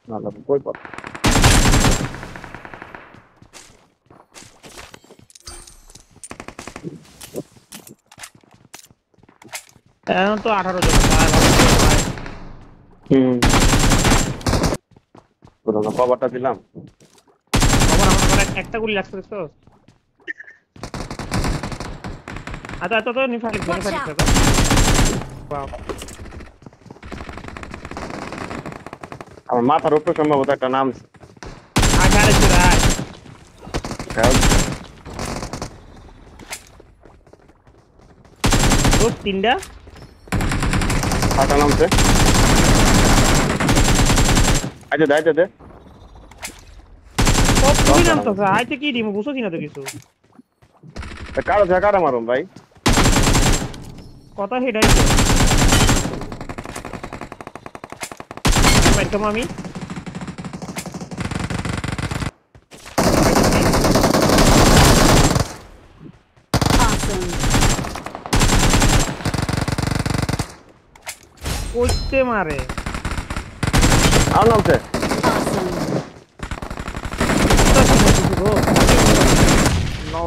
না না কই পথ এখন তো 18 জন ভাই ভাই হুম পুরো কভারটা দিলাম খবর আমার একটা গুলি লাগছে তো আচ্ছা তো নিফালিক Watch out! বাহ আমার মাথার উপরে সম্ভবত একটা নাম আগারে চুরাই তো তিনটা ফাটা নামছে আচ্ছা দাইতে দে সব তুমি নাম তো আইতে কি দিমু বুঝছো কিনা তো কিছু কারো জায়গাটা মারুম ভাই কথা হেডাই তো বাইকম আমি Awesome! কইতে মারে আর নামছে Awesome!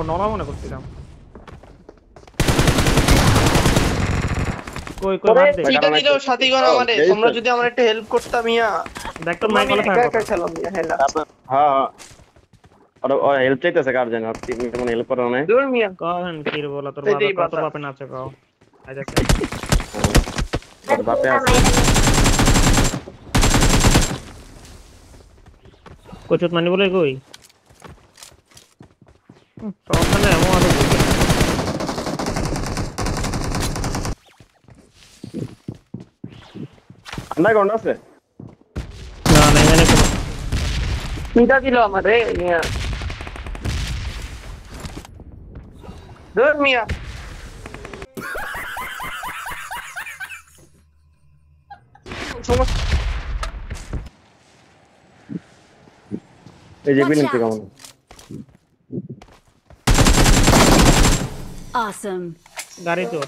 নড়া মনে করছিলাম কই কই ওরে বাদ দে এটা দিলেও সাথীগণ আমারে তোমরা যদি আমার একটু হেল্প করতাম ইয়া দেখ তো তোমরা মাইক আমি বলা একা থাকো একা খেলাম ইয়া হেলা হ্যাঁ হ্যাঁ আর হেল্প চাইতেছে কার জানি মানে হেল্প করা নাই দূর মিয়া কখন কি রে বলা তোর এটাই বাবা তোর বাতা। বাপে নাচে কও আচ্ছা ওর বাপে আছে কচুত মানি বলে কই সব মানে এমন আরো বলবে আন্ডারগ্রাউন্ড আছে না না এখানে কোনো চিন্তা দিল আমারে মিয়া দূর মিয়া সমস্যা এই যে Watch বিলিং out! থেকে কেমন Awesome! গাড়ি তো